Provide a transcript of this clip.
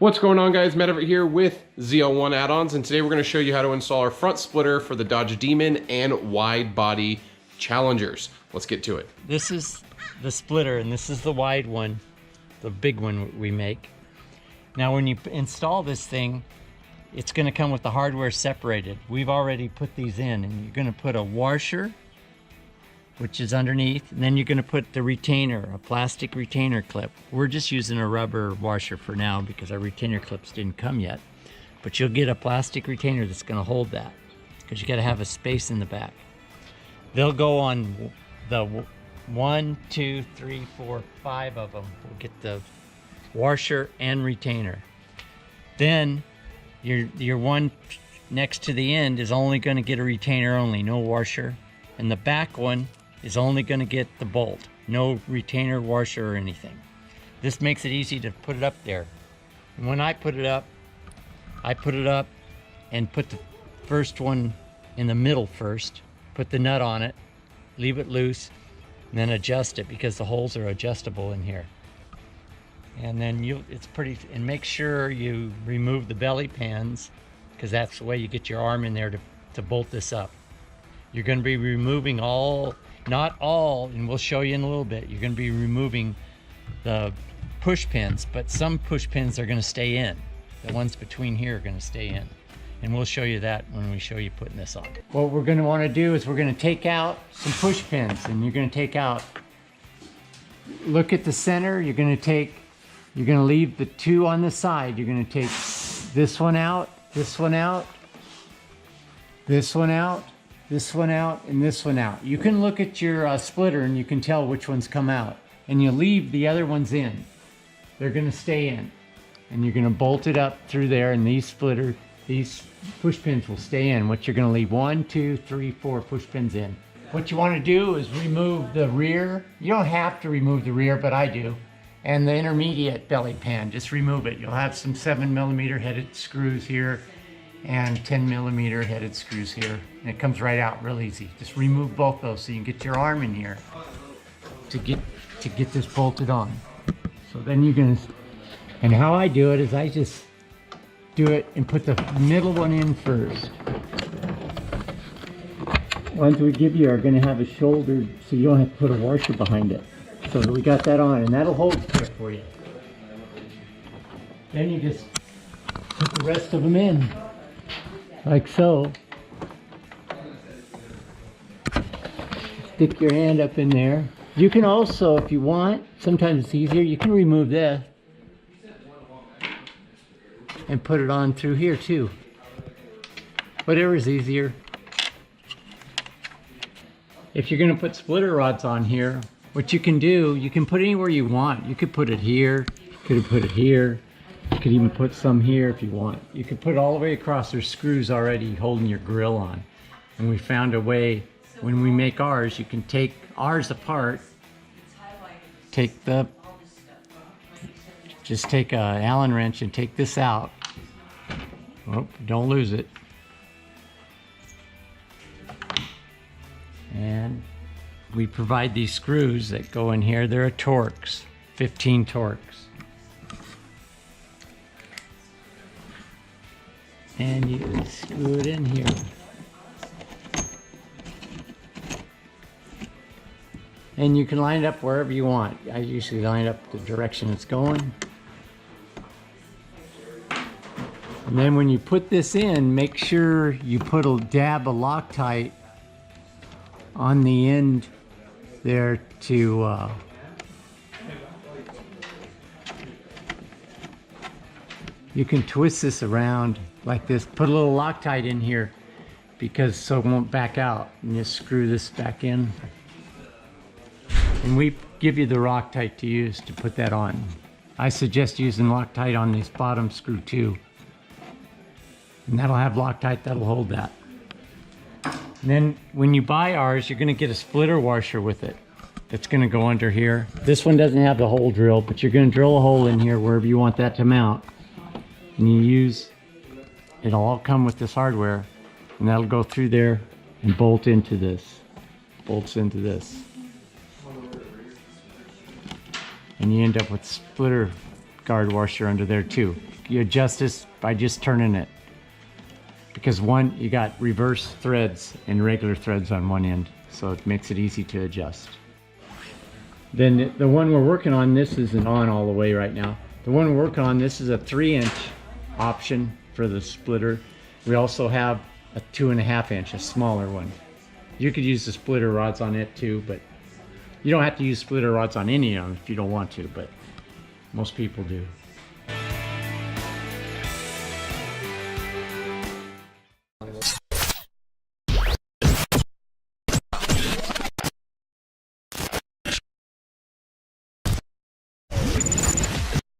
What's going on, guys? Matt over here with ZL1 Addons, and today we're going to show you how to install our front splitter for the Dodge Demon and wide body Challengers. Let's get to it. This is the splitter and this is the wide one, the big one we make. Now when you install this thing, it's going to come with the hardware separated. We've already put these in, and you're going to put a washer, which is underneath, and then you're going to put the retainer, a plastic retainer clip. We're just using a rubber washer for now because our retainer clips didn't come yet. But you'll get a plastic retainer that's going to hold that, because you got to have a space in the back. They'll go on the 1, 2, 3, 4, 5 of them. We'll get the washer and retainer. Then your one next to the end is only going to get a retainer only, no washer. And the back one is only going to get the bolt, no retainer, washer, or anything. This makes it easy to put it up there. And when I put it up and put the first one in the middle first, put the nut on it, leave it loose, and then adjust it because the holes are adjustable in here. And then and make sure you remove the belly pans, because that's the way you get your arm in there to bolt this up. You're going to be removing not all, and we'll show you in a little bit, you're going to be removing the push pins, but some push pins are going to stay in. The ones between here are going to stay in. And we'll show you that when we show you putting this on. What we're going to want to do is we're going to take out some push pins, and you're going to take out, look at the center, you're going to leave the two on the side. You're going to take this one out, this one out, this one out, this one out, and this one out. You can look at your splitter and you can tell which ones come out. And you leave the other ones in. They're going to stay in. And you're going to bolt it up through there, and these push pins will stay in. What you're going to leave 1, 2, 3, 4 push pins in. What you want to do is remove the rear. You don't have to remove the rear, but I do. And the intermediate belly pan, just remove it. You'll have some 7mm headed screws here and 10mm headed screws here, and it comes right out real easy. Just remove both those so you can get your arm in here to get this bolted on. So then you're gonna, and how I do it is I just do it and put the middle one in first. Ones we give you are gonna have a shoulder, so you don't have to put a washer behind it. So we got that on, and that'll hold it there for you. Then you just put the rest of them in, like so. Stick your hand up in there. You can also, if you want, sometimes it's easier, you can remove this and put it on through here too. Whatever's easier. If you're going to put splitter rods on here, what you can do, you can put anywhere you want. You could put it here, you could put it here, you could even put some here if you want. You could put it all the way across. There's screws already holding your grill on. And we found a way, when we make ours, you can take ours apart, just take an Allen wrench and take this out. Oh, don't lose it. And we provide these screws that go in here. They're a Torx, 15 Torx. And you screw it in here. And you can line it up wherever you want. I usually line it up the direction it's going. And then when you put this in, make sure you put a dab of Loctite on the end there to you can twist this around like this. Put a little Loctite in here because so it won't back out. And just screw this back in. And we give you the Loctite to use to put that on. I suggest using Loctite on this bottom screw too. And that'll have Loctite that'll hold that. And then when you buy ours, you're going to get a splitter washer with it. That's going to go under here. This one doesn't have the hole drill, but you're going to drill a hole in here wherever you want that to mount. And you use, it'll all come with this hardware, and that'll go through there and bolt into this. Bolts into this. And you end up with splitter guard washer under there too. you adjust this by just turning it. Because one, you got reverse threads and regular threads on one end, so it makes it easy to adjust. Then the one we're working on, this isn't on all the way right now. The one we're working on, this is a 3-inch option for the splitter. We also have a 2.5 inch, a smaller one. You could use the splitter rods on it too, but you don't have to use splitter rods on any of them if you don't want to, but most people do.